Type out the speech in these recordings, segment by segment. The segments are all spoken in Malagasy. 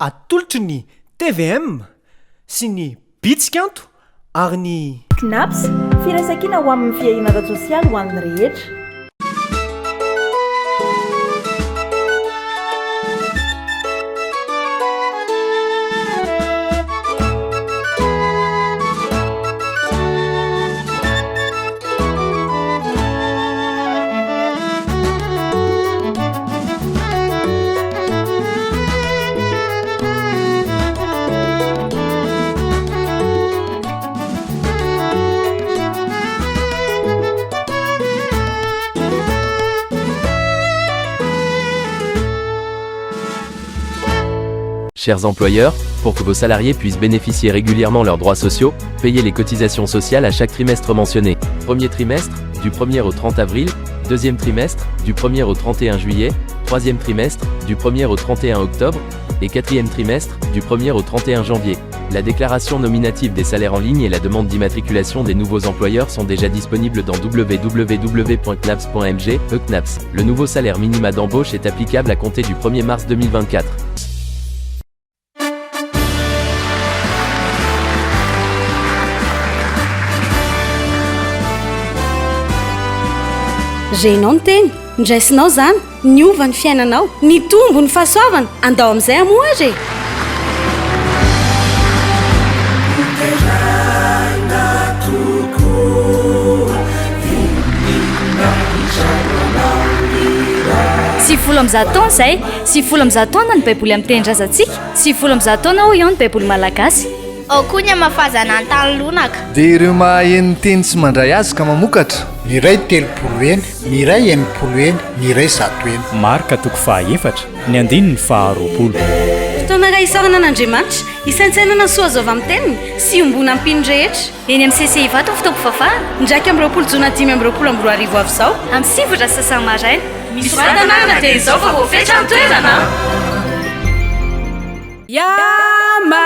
atolotry ny tvm sy ny bitsikanto ary ny knaps firaisankina ho amin'ny fiahina ara-tsosialy ho an'ny rehetra. Chers employeurs, pour que vos salariés puissent bénéficier régulièrement leurs droits sociaux, payez les cotisations sociales à chaque trimestre mentionné. Premier trimestre, du 1er au 30 avril, deuxième trimestre, du 1er au 31 juillet, troisième trimestre, du 1er au 31 octobre, et quatrième trimestre, du 1er au 31 janvier. La déclaration nominative des salaires en ligne et la demande d'immatriculation des nouveaux employeurs sont déjà disponibles dans www.knaps.mg, e-knaps. Le nouveau salaire minima d'embauche est applicable à compter du 1er mars 2024. Genao ny teny ndraisinao zany ny ova ny fiainanao ny tombo ny fahasoavana andao amin'izay amoa azy sivifolo am'izao taona izay sivifolo am'izao taona ny baiboly amin'ny teny-drazantsika sivifolo am'izao taona ho eo ny baiboly malagasy ao koa ny amafazana an-tanylonaka dia ireo maheno teny sy mandray azy ka mamokatra ny iray telopolo eny ny iray enimpolo eny ny iray zato eny marika toko fahaefatra ny andiny ny faharoapolo fotoana raha isarana an'andriamanitra isaintsainana soa azo avy amin'ny teniny sy ombona ampiny rehetra eny amin'ny CCI vato ny fitopo fafahana ndraiky amin'ny roapolo jona 5 amin'ny roapolo amby roa arivo avy izao amin'ny sivotra sasany maraina misy vatanana dia izao fa voafetra ny toerana yama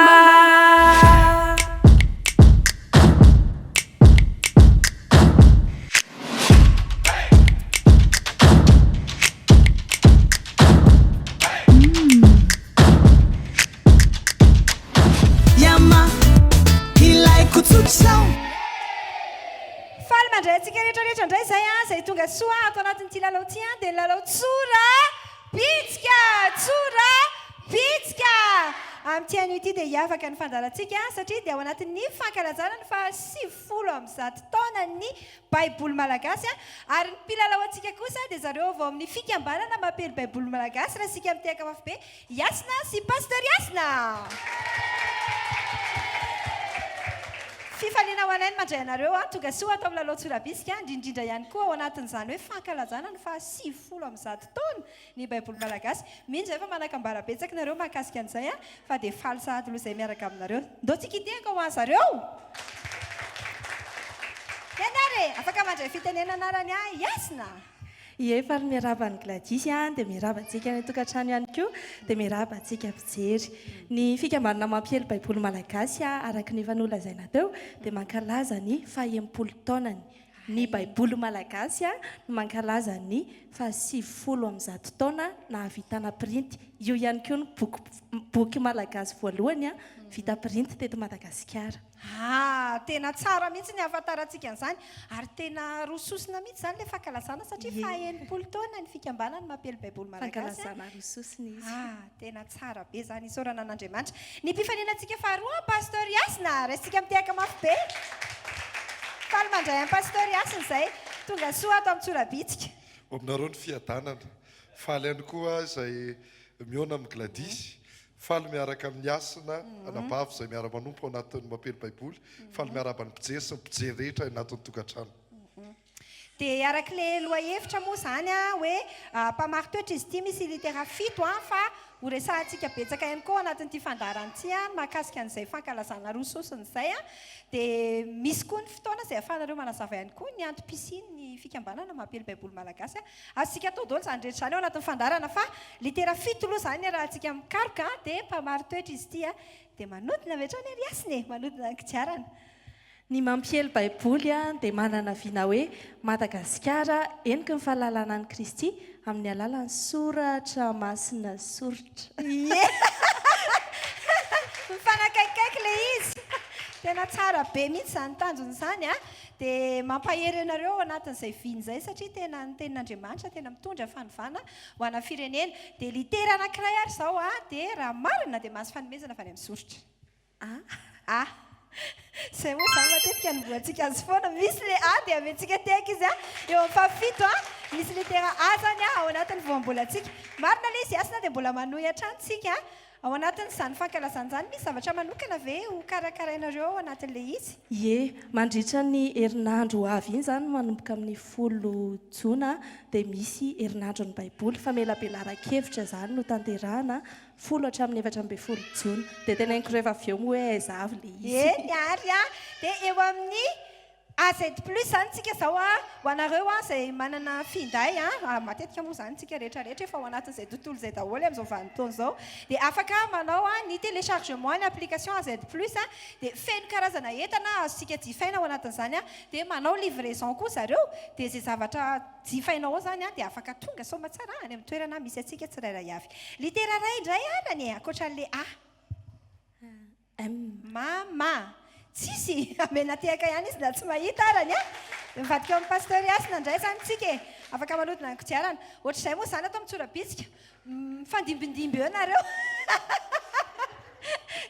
faly mandrayntsika rehetrarehetra indray zay a zay tonga soa atao anatin'ity lalao ty a dia lalao tsora pitsika tsora pitsika amin'ity anio ity dia hiavaka ny fandalantsika satria dia ao anatin'ny fankalazana ny fa 90 am'zato taona ny baiboly malagasy a ary ny mpilalao antsika kosa dia zareo vao amin'ny fikambanana mampely baiboly malagasy raha sika mitehaka mafy be Yasna sy pasteur Yasna fifaliana ho anainy mandray anareo a tonga soa atao amin'ny lalao tsorabisika indrindrindra ihany koa ao anatin'izany hoe fankalazana ny fa 90 am'zato taona ny baiboly malagasy mihitsy zay fa manakambara betsaka nareo mahakasika an'izay a fa dia faly sahady loha izay miaraka aminareo ndao-tsika itehaka ho azareo ianare afaka mandray fitenena anarany a Yasna efa miarabany Gladys a dia miarabantsika ny tokantrano ihany koa dia miarabantsika mpijery ny fikambanana mampiely baiboly malagasy a araka ny fanolazaina teo dia mankalaza ny faha-80 taonany ny baiboly malagasy a mankalaza ny fa 90 am'zato taona nahavitana printy io ihany koa ny boky malagasy voalohany a vita printy teto Madagasikara tena tsara mihitsy ny ahafantarantsika an'izany ary tena rososina mihitsy zany le fankalazana satria faha-80 taona ny fikambanana mampely baiboly malagasy fankalazana rososina izy tena tsara be zany isorana an'Andriamanitra ny mpifaninantsika faharoa pasteur Yasna raisitsika mitehaka mafy be faly mandray amin'ny pasteur Yasna izay tonga soa atao amin'ny tsorabitsika aminareo ny fiadanana faly ihany koa izay miona amin'ny Gladys faly miaraka amin'ny Yasna anabavy izay miara-manompo ao anatin'ny mampely baiboly faly miarabany mpijery sy ny mpijery rehetra anatin'ny tokantrano dia arak'ilay loha hevitra moa zany a hoe mpamary toetra izy ity misy litera 7 fa ho resahantsika betsaka ihany koa anatin'ity fandarantsy a mahakasika an'izay fankalazana roa sosiny izay a dia misy koa ny fotoana izay ahafahanareo manazava ihany koa ny antom-pisiny ny fikambanana mampely baiboly malagasy a azontsika atao daholo zany rehetra zany ao anatin'ny fandarana fa litera 7 aloha zany raha antsika mikaroka dia mpamary toetra izy ity a dia manodina metrany ary Yasna manodina ny kodiarana ny mampiely baiboly a dia manana viana hoe Madagasikara eniky ny fahalalana any Kristy amin'ny alalan'ny soratra masina soritra tena tsara be mihitsy zany tanjony zany a dia mampahery anareo anatin'izay viny izay satria tena ny tenin'Andriamanitra tena mitondra fanovana ho ana firenena dia litera anankiray ary izao a dia raha marina dia mahazo fanomezana avy any amin'ny soritra zay moa zany matetika nyvoantsika azy foana misy le a dia amentsika teky izy a eo amin'ny fafito a misy litera a zany a ao anatin'ny voambolantsika marina le izy asina dia mbola manohy antranontsika ao anatin'izany fankalazana zany misy zavatra manokana ve ho karakarainareo ao anatin'le izy ie mandritra ny herinandro avy iny zany manomboka amin'ny 10 jona dia misy herinandro ny baiboly famelabelara-kevitra zany no tanterahana 10 hatramin'ny 14 jona dia tena hainko rehefa avy eo moa hoe aiza avy le izy ny ary a dia eo amin'ny AZ plus zany tsika zao a ho anareo a izay manana finday a matetika moa zany tsika rehetrarehetra efa ao anatin'izay tontolo izay daholo amin'izao vanim-taona izao dia afaka manao a ny téléchargement ny application AZ plus a dia feno karazana entana azontsika jifaina ao anatin'izany a dia manao livraison koa zareo dia izay zavatra jifainao ao zany a dia afaka tonga soma tsara any amin'ny toerana misy atsika tsirairay avy litera ray indray arany ankoatran'le mama tsisy amenatehaka ihany izy na tsy mahita arany a mivadika amin'ny pastoriasina indray zany tsika e afaka manodina ny kodiarana ohatr'izay moa zany atao mitsorabitsika mifandimbindimby eo nareo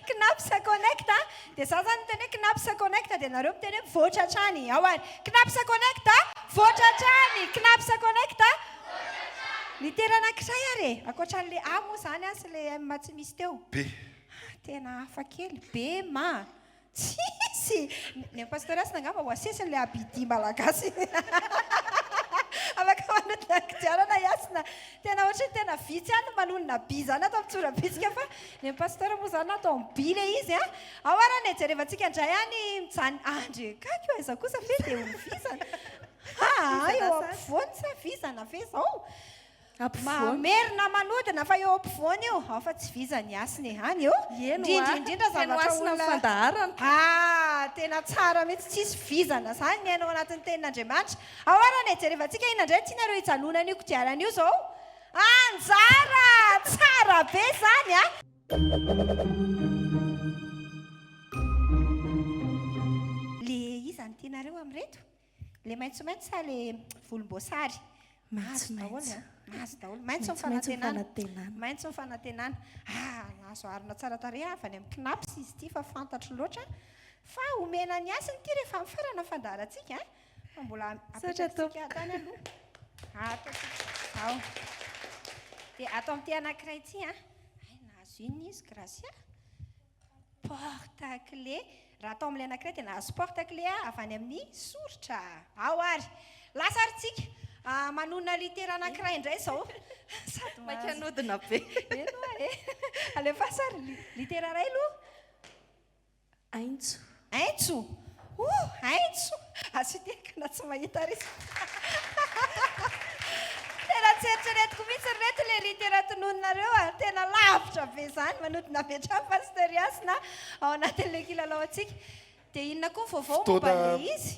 knapsa connect dia za zany miteny hoe knapsa connect dia nareo miteny hoe voatra hatrany ao ary knapsa connect voatra hatrany knapsa connect litera anankiray ary e ankoatran'le a moa zany a sy le m tsy misy teo b tena hafa kely be ma tsisy ny pastoriasina angamba ho asesiny le abidi malagasy afaka manodina kodiarana iasina tena ohatra ny tena vitsy any manonona bi zany atao mitsorabitsika fa ny pasteur moa zany atao bi le izy a ao arany jerevantsika indray any mijany andre kako aiza kosa fe dia ovizana eo ampovoany sa vizana ve zao mamerina manodina fa eo ampovoany io fa tsy vizany asiny hany eo indrindrindrindra zavatrafandaharana tena tsara mihitsy tsisy vizana zany miainao anatin'ny tenin'Andriamanitra ao arany jerevantsika ina indray tianareo hijanonana io kodiarana io zao anjara tsara be zany le izany tianareo amin'reto le maitsomaitso sa le volomboasary mahazo daholo maitso ny fanantenana nazo arina tsara tare avy any amin'ny knapsy izy ty fa fantatro loatra fa omena ny asiny ty rehefa mifarana fandarantsika fa mbola apetratsika tany aloha dia atao amin'ity anankiray ty nahazo iny izy gracia porte clé raha atao amin'ilay anankiray dia nahazo porte clé avy any amin'ny soritra ao ary lasaritsika manona litera anankiray indray zao sady makanodina be eno alefa sary litera ray aloha aintso aintso asiteka na tsy mahita ry tena tseritreretiko mihitsy reto le litera tonononareo tena lavitra be zany manodina metra pastoriasina ao anatin'le kilalao atsika dia inona koa ny vaovao momba le izy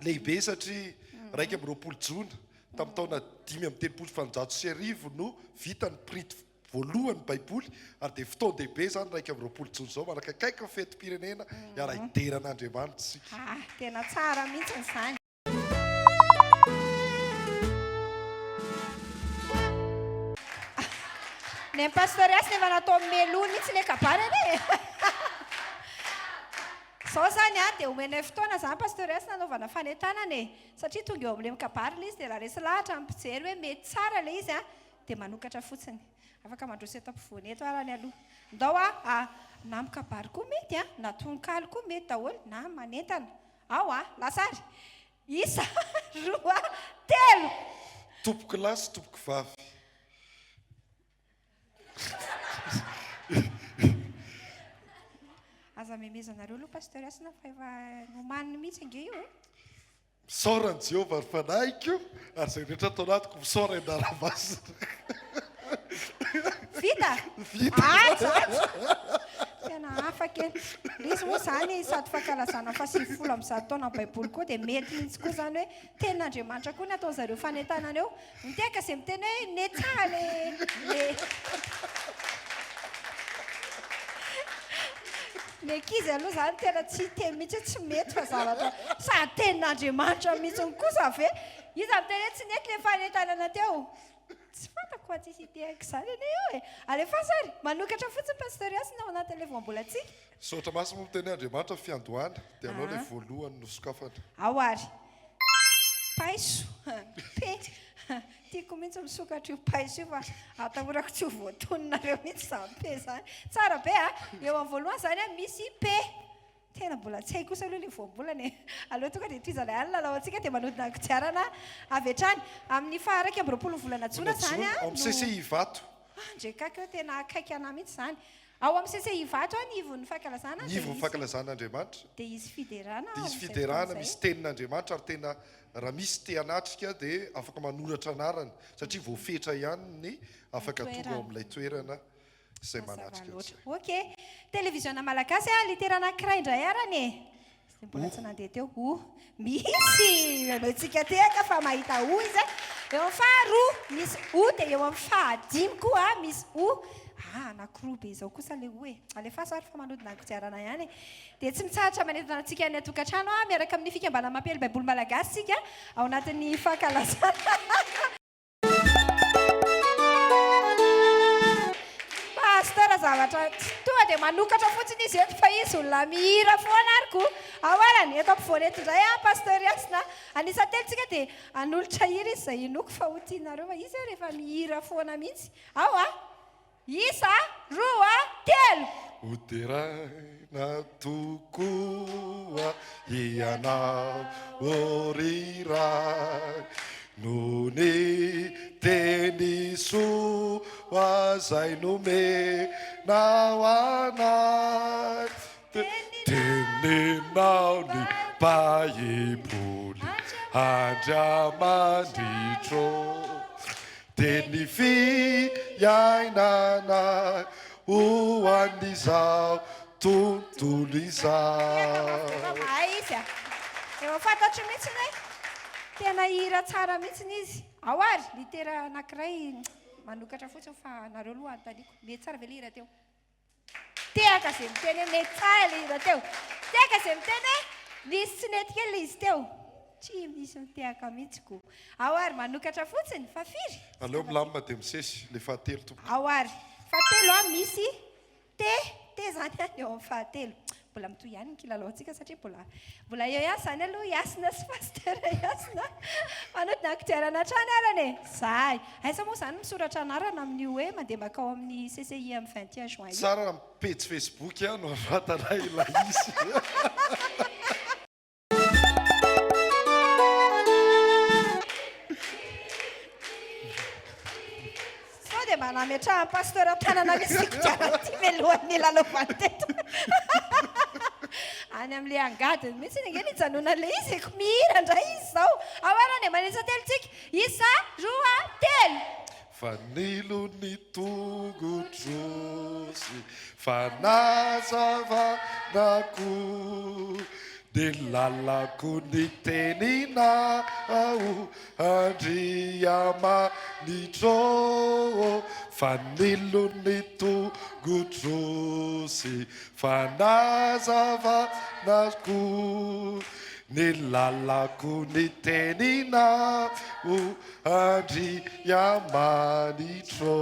lehibe satria raika amin'ny 20 jona tamin'ny taona 5:30 no vita ny prix voalohany baiboly ary dia fotoan-dehibe zany raika amin'ny 20 jona zao manakakaiky ny fetim-pirenena iara hideran'Andriamanitra sika tena tsara mihitsy izany ny pastoriasina efa natao melony mihitsy le kabarany zao zany dia omenay fotoana zany pastoriasina anaovana fanentanana satria tonga eo amin'ilay mikabary le izy dia raha resy lahatra mpijery hoe mety tsara le izy dia manokatra fotsiny afaka mandroso eto ampovoany eto arany aloha ndao na mikabary koa mety na tonkaly koa mety daholo na manentana ao lasary isa 2 3 tompoko lahy sy tompoko vavy aza memezanareo aloha pastoriasina fa efa nomaniny mihitsy ange io misaorany Jehovah ry fanahiky io ary zay rehetra atao anatiko misaora andaravasina vita tena hafa kely izy moa zany sady fankalazana fa 10 amin'ny taona baiboly koa dia mety mihitsy koa zany hoe tenin'Andriamanitra koa ny ataon'zareo fanentanana eo miteka zay miteny hoe netsa le ny ankizy aloha zany tena tsy te mihitsy tsy mety fa zavatra sady tenin'Andriamanitra mihitsy kosa ve izy am'teny hoe tsy nety le fanetanana teo tsy fantako fa tsisy itehako izany ane eo e alefa sary manokatra fotsiny pastoriasina ao anatin'le voambolantsika sotra maso mo miteny Andriamanitra fiandohana dia anao le voalohany nosokafana ao ary paiso pe tiako mihitsy misokatra io paiso io fa atahorako tsy ho voatononareo mihitsy zany pe zany tsara be a eo amin'ny voalohany zany a misy pe tena mbola tsy hay kosa aloha le voambolana e aloha tonga dia toizalay any lalao antsika dia manodina kodiarana avy hatrany amin'ny faharaiky amby roapolo volana jona zany a amin'ny CCI vato ndrekaka eo tena akaiky ana mihitsy zany ao amin'ny CCI vato a ny ivon'ny fankalazana ny ivon'ny fankalazan'Andriamanitra dia izy fiderana dia izy fiderana misy tenin'Andriamanitra ary tena raha misy te hanatrika dia afaka manoratra anarany satria voafetra ihany ny afaka tonga ao amin'ilay toerana izay manatrika ok télévision malagasy a litera anankiray indray arany e mbola tsy nandeha teo misy antsika tehaka fa mahita izy eo amin'ny faharoa misy dia eo amin'ny fahadimy koa misy anankiroa be izao kosa le e alefa sary fa manodina kodiarana ihany e dia tsy mitsahatra manentana antsika ny atokantrano miaraka amin'ny fikambanana mampely baiboly malagasy sika ao anatin'ny fankalazana pasteur zavatra tonga dia manokatra fotsiny izy eto fa izy olona mihira foana aryko aoarany eto ampivoana eto indray pasteuriasina anisan-telontsika dia anolotra hira izy izay inoko fa ho tianareo fa izy rehefa mihira foana mihitsy ao isa roa telo Uderaina tokoa ianao oriray no ny teny soa zay nomenao anay teninao ny baiboly andriamandritro teny fiainana ho an'izao tontolo izao izy eo fantatro mihitsy ny tena hira tsara mihitsiny izy ao ary litera anankiray manokatra fotsiny fa nareo aloha anontaniako mety tsara ve le hira teo tehaka zay miteny mety tsara le hira teo tehaka zay miteny nisy tsy nety kely le izy teo tsy misy mitehaka mihitsyko ao ary manokatra fotsiny fa firy aleo milamina dia misesy le fahatelo tompo ao ary fahatelo misy te zany any eo amin'ny fahatelo mbola mitoy ihany ny kilalaontsika satria mbola eo ihany zany aloha iasina sy pasteur iasina manodina kodiarana trany arany e zay aisa moa zany misoratra anarana amin'ny hoe mandeha makao amin'ny CCI amin'ny 21 juin tsara raha page Facebook no avatana ilay izy dia manametra pasteur tanana misy kodiarana ty melohan'ny lalaovany teto any amin'le angadiny mihitsy ninge nijanona le izy eko mihira indray izy zao aoarany manisa telontsika isa roa telo fanilo ny tongodrosy fanazavanako de lalako ny teninao andriamanitro fanilo ny tongodrosy fanazavanako ny lalako ny teninao andriamanitro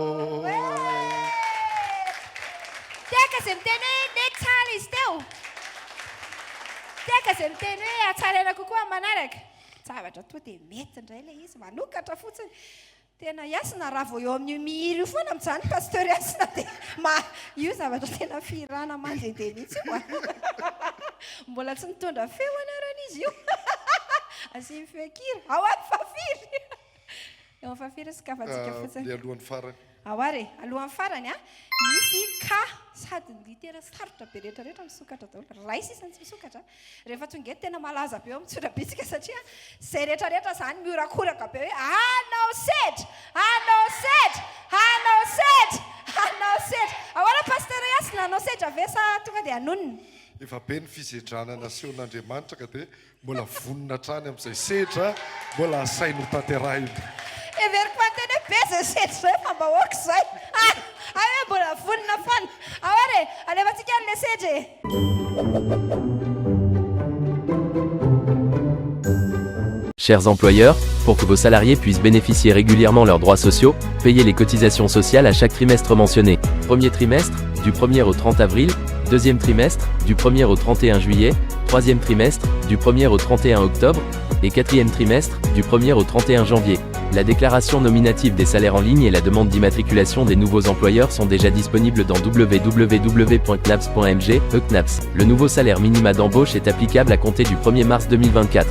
tehaka zay miteny hoe nety tsara izy teo tehaka zay miteny hoe atsaraina kokoa manaraka zavatra toa dia mety indray le izy manokatra fotsiny tena iasina raha vao eo amin'ny mihira io foana amin'izany pasteur iasina dia io zavatra tena firana mandehandeha mihitsy io mbola tsy mitondra feo anarana izy io asimy feokira ao aby fafiry eo amin'ny fafiry sokafantsika fotsiny alohan'ny farany ao ary alohan'ny farany misy ka sady ny litera sarotra be rehetrarehetra misokatra daholo ray sisany tsy misokatra rehefa tonga eto tena malaza be eo amin'ny tsorabitsika satria zay rehetrarehetra zany miorakoraka be hoe anao sedra anao sedra anao sedra anao sedra ahoana pasteur iasina anao sedra ve sa tonga dia anonona efa be ny fizedranana sehoan'Andriamanitra ka dia mbola vonona trany amin'izay sedra mbola asainy ho tanterahina everiko manteny hoe be zay sedra zay fa mba hoaka izay hoe mbola vonona foana ao ary alefantsika an'le message. Chers employeurs, pour que vos salariés puissent bénéficier régulièrement leurs droits sociaux, payez les cotisations sociales à chaque trimestre mentionné. Premier trimestre, du 1er au 30 avril, deuxième trimestre, du 1er au 31 juillet, troisième trimestre, du 1er au 31 octobre, et quatrième trimestre, du 1er au 31 janvier. La déclaration nominative des salaires en ligne et la demande d'immatriculation des nouveaux employeurs sont déjà disponibles dans www.knaps.mg, e-KNAPS. Le nouveau salaire minima d'embauche est applicable à compter du 1er mars 2024.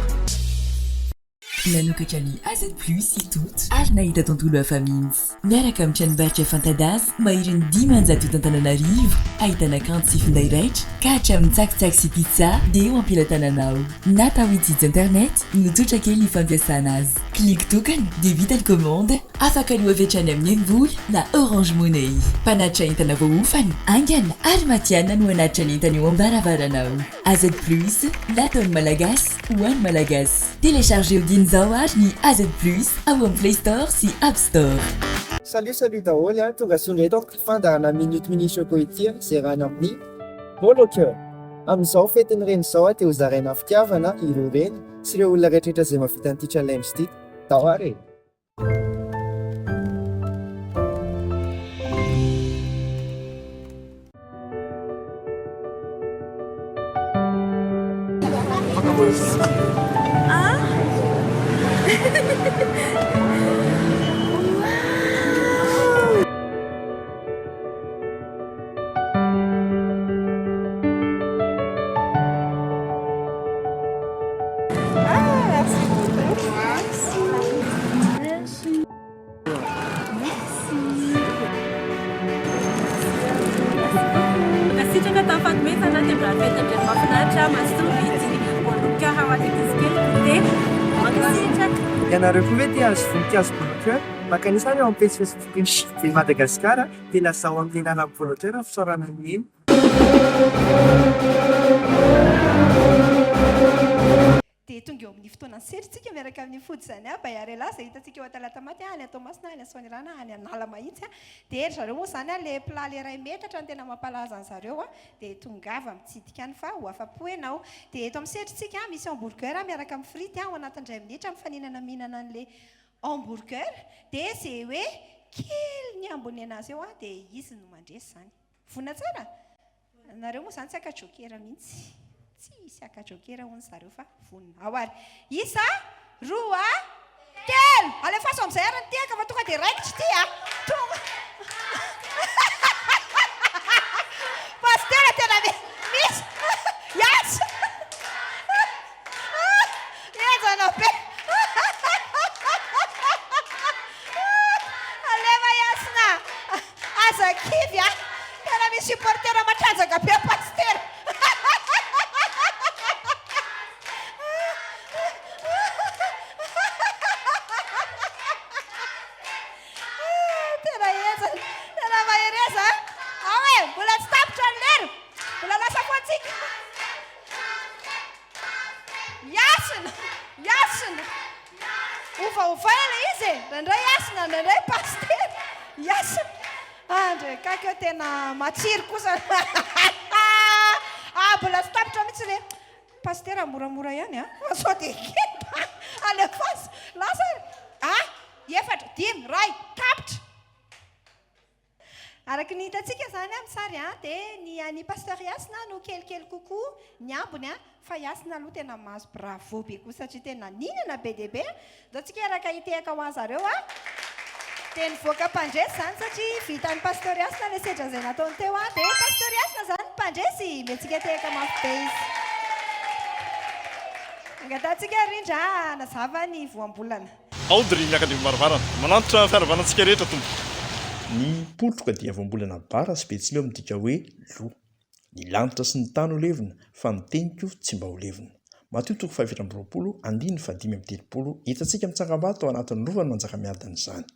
Nanokakami AZ Plus itut ary nahita tontolo hafa mihitsy miaraka amin'ny tranombarotra Fantadazy mahery ny 10,000 Antananarivo ahitana kanto sy finday raitra ka hatramin'ny tsakitsaky sy pizza dia eo ampilatananao na tao itsitsy internet no tsotra kely ny fampiasana azy klik tokana dia vita ny commande afaka no avetrany amin'ny Embouy na Orange Money mpanatitra entana voaofany angana ary matiana no anatitra ny entana eo am-baravaranao AZ Plus lataony malagasy ho an'ny malagasy téléchargez Odin Zawad ni AZ Plus ao Play Store sy App Store. Salut daholo a tonga sonetako fandarana minute choco ity zay rahana amin'ny Boloker. Amin'izao fetiny reny zao teo zaraina fitiavana ireo reny sy ireo olona rehetrarehetra zay mahavita an'ity challenge ity. Tao are. Ianareo koa hoe tia azo voninkazo Boloker maka anisany ao amin'ny page Facebook dia Madagasikara dia lasa ao amin'ny alalan'ny Boloker fisaorana ny dia tonga eo amin'ny fotoana serytsika miaraka amin'ny fody zany a Bayarela izay hitantsika eo an-talata maty any Tomasina any Soanirana any Anala mahitsy a dia zareo moa zany a le plat le ray metatra no tena mampalaza an'zareo a dia tongava mitsidika any fa ho afa-po ianao dia eto amin'ny serytsika misy hamburger miaraka amin'ny frity ao anatin'indray minitra mifaninana mihinana an'le hamburger dia zay hoe kely ny ambony anazy eo a dia izy no mandresy zany vona tsara nareo moa zany tsy akajokera mihitsy tsy akajokera hono zareo fa vonona ao ary isa roa telo alefaso amin'izay ary ny tiaka fa tonga dia raikitra ty a tonga pastera tena misy yasa enjanao be aleva yasina aza kivy a tena misy supportera matranjaka be pastera tena matsiro kosa bola tsy tapitra mihitsy le pastera moramora ihany a sao dia kenda alefasy lasa efatra dimy ray tapitra araka ny hitantsika zany amin'ny sary a dia ny any pasteur Yasina no kelikely kokoa ny ambony a fa Yasina aloha tena mahazo bravo be koa satria tena ninana be dia be dao tsika araka hitehaka ho azareo a dia nivoaka mpandresy zany satria vitan'ny pasteur Yasina le sedra izay nataony teo a dia pasteur Yasina zany mpandresy mentsika tehaka mafy be izy angatantsika rindra nazava ny voambolana aodry miaka ny maravarana manantitra fiaravanantsika rehetra tombo ny polotroka dia voambolana bara sy be tsilo amin'dika hoe lo ny lanitra sy ny tany ho levina fa ny teniko tsy mba ho levina matiotoko 520 andiny fa 570 hitantsika mitsangam-bato ao anatin'ny rovany manjaka-miadana izany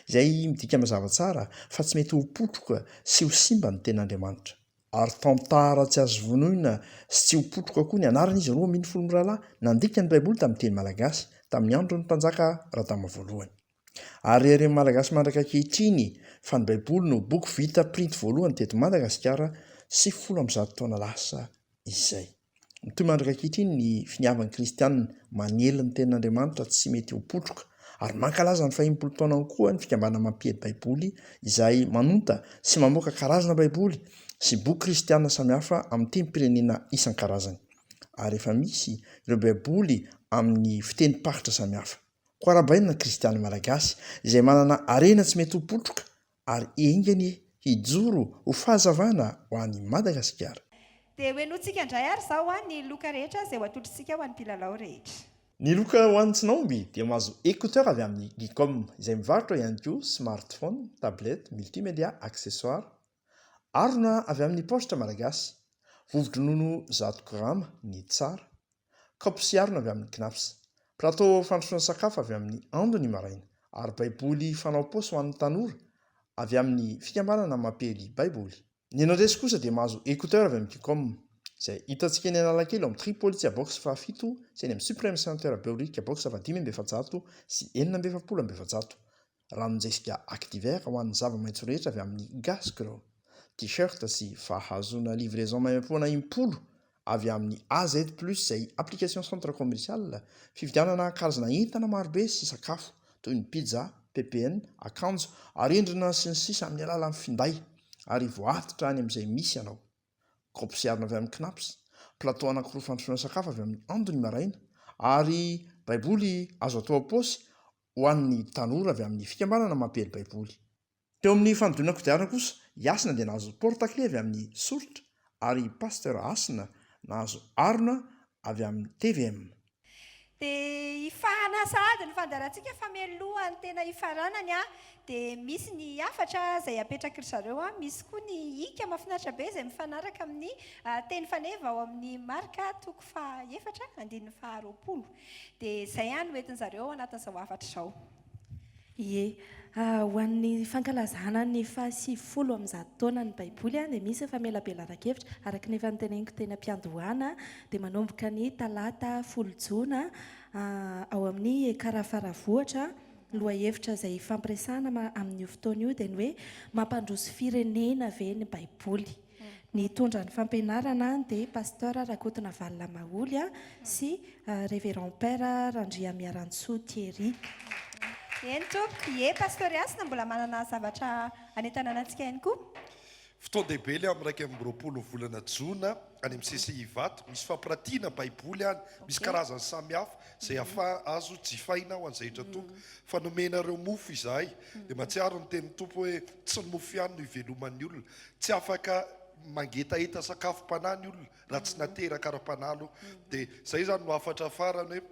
izay midika mazava tsara fa tsy mety ho potroka sy ho simba ny ten'Andriamanitra ary tantara tsy azo vonoina sy tsy ho potroka koa ny anaran'izy roa miny folo mirahalahy nandika ny baiboly tamin'ny teny malagasy tamin'ny andro ny mpanjaka Radama voalohany ary ireny malagasy mandraka ankehitriny fa ny baiboly no boky vita printy voalohany teto Madagasikara sy 10 taona lasa izay. Mitoy mandrakaitriny ny finiavan'ny kristianina manely ny tenin'Andriamanitra tsy mety ho potroka ary mankalaza ny 20 taona koa ny fikambana mampihety baiboly izay manonta sy mamoaka karazana baiboly sy boky kristianina samihafa amin'ny teny-pirenena isan-karazany. Ary efa misy ireo baiboly amin'ny fiteny paritra samihafa. Koa arabaina kristianina malagasy izay manana arena tsy mety ho potroka ary engany hijoro ho fahazavana ho an'i Madagasikara. Dia hoenotsika indray ary zao ny loka rehetra izay ho atolotritsika ho an'ny mpilalao rehetra. Ny loka ho an'ny Tsinaomby dia mahazo écouteur avy amin'ny Gicom izay mivarotra ihany koa smartphone, tablette, multimédia, accessoire. Arona avy amin'ny poste malagasy, vovo-dronono 100 grama ny tsara, kaopy sy arona avy amin'ny Knaps, plateau fandrosoana sakafo avy amin'ny Andony Maraina ary baiboly fanao paosy ho an'ny tanora avy amin'ny fikambanana Mapely Baiboly. Ny anao ndresy kosa dia mahazo écouteur avy amin'ny Gicom izay hitantsika eny Analakely amin'ny Tripolitsy box 7 sy eny amin'ny Supreme Center Beorique box 500 sy 700. Ranonjesika Activer ho an'ny zava-maitso rehetra avy amin'ny Gascro. T-shirt sy fahazona livraison maimpoana impolo avy amin'ny AZ Plus izay application centre commercial fividianana karazana entana marobe sy sakafo toy ny pizza, PPN, akanjo, arendrina sy ny sisa amin'ny alalan'ny finday ary voatotra any amin'izay misy ianao. Kaopy sy arona avy amin'ny Knaps, plateau anankiroa fandrosoana sakafo avy amin'ny Andony Maraina ary baiboly azo atao paosy ho an'ny tanora avy amin'ny fikambanana Mapely Baiboly. Teo amin'ny fanodonana kodiarana kosa, Yasina dia nahazo porte-clés avy amin'ny Solitra ary Pasteur Asina nahazo arona avy amin'ny TVM. Dia ifahana sahady ny fandarantsika fa mialohan'ny tena ifaranany dia misy ny afatra izay apetraka ry zareo misy koa ny ika mahafinaritra be izay mifanaraka amin'ny teny faneva ao amin'ny marika toko 4-20. Dia izay no entin zareo anatin'izao afatra izao. Ie, ho an'ny fankalazana ny 70 taona ny baiboly dia misy efa melabelara-kevitra araka ny efa niteneniko teny am-piandohana dia manomboka ny talata 10 Jona ao amin'ny Karafaravohatra lohahevitra izay fampiresana amin'ny fotoana io dia ny hoe mampandroso firenena ve ny baiboly. Ny tondra ny fampianarana dia pasteur Rakotona Valina Maholy sy révérend père Randria Miarantsoa Thierry. Entoko, pasteur Yasina mbola manana zavatra anentana antsika ihany koa. Fotoan-dehibe ilay amin'ny 20 volana Jona any amin'ny CCI Vato misy fampirantiana baiboly any, misy karazany samihafa izay azo jifaina ho an'izay tompo. Fanomenareo mofo izahay dia mahatsiaro ny teny tompo hoe tsy ny mofo ihany no iveloman'ny olona, tsy afaka mangetaheta sakafo mpanahy ny olona raha tsy nateraka ara-panalo dia izay zany no afatra farany hoe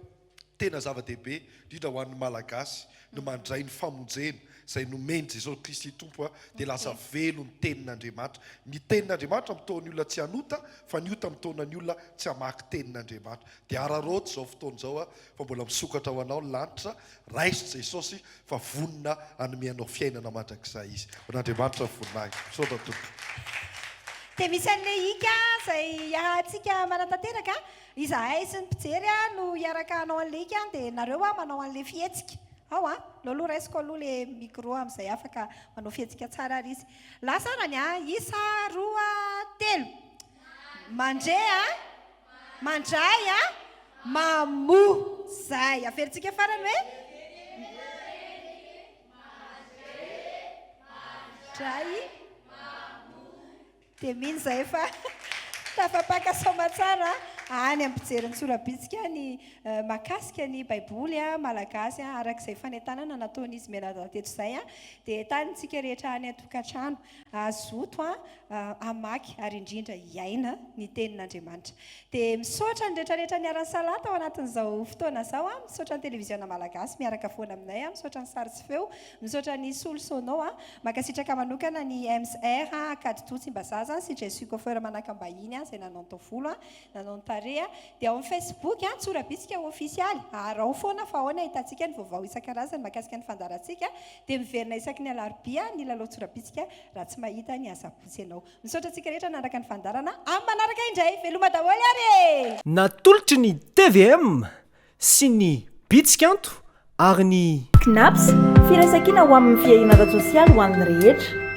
tena zava-dehibe indrindra ho an'ny malagasy no mandray ny famonjena izay nomeny Jesosy Kristy tompo dia lasa velo ny tenin'Andriamanitra. Ny tenin'Andriamanitra mitaon'ny olona tsy hanota fa ny ota mitaona ny olona tsy hamaky tenin'Andriamanitra. Dia araroty izao fotoana izao fa mbola misokatra ho anao ny lanitra, raisy Jesosy fa vonona anomeanao fiainana mandrakizay izy. N'Andriamanitra voninahitra. Misaotra tompo. Dia misy an'ilay ika izay ahatsika manatanteraka izahay sy ny mpijery no hiaraka hanao an'ilay ika dia nareo manao an'ilay fihetsika. Ao lolo raisiko aloha le micro amin'izay afaka manao fihetsika tsara ary izy. Lasarany 1, 2, 3. Mandray mamoh zay. Averitsika farany hoe mandray dia mino izay fa tafapaka soma tsara any amin'ny mpijeriny sorabitsika ny mahakasika ny baiboly malagasy arak'izay fanentanana nataon'izy mialateto izay dia tanintsika rehetra any an-tokantrano azoto amaky ary indrindra iaina ny tenin'Andriamanitra. Dia misaotra ny rehetrarehetra ny aran'ny salata ao anatin'izao fotoana izao misaotra ny televiziona malagasy miaraka foana aminay misaotra ny sary sy feo, misaotra ny solosono makasitraka manokana ny MSR Akady Tsimbazaza sy Jésus Coffeur manakambahiny izay nanao taovolo nanao dia ao amin'ny Facebook Tsorabitsika ofisialy arao foana fa ahoana hitantsika ny vaovao isan-karazany mahakasika ny fandarantsika dia miverina isaky ny alarobia ny lalao Tsorabitsika raha tsy mahita ny asabotsy ianao. Misaotra antsika rehetra nanaraka ny fandarana amin'ny manaraka indray veloma daholo ary natolotry ny TVM sy ny Bitskanto ary ny Knaps firaisan-kina ho amin'ny fiainana sosialy ho an'ny rehetra.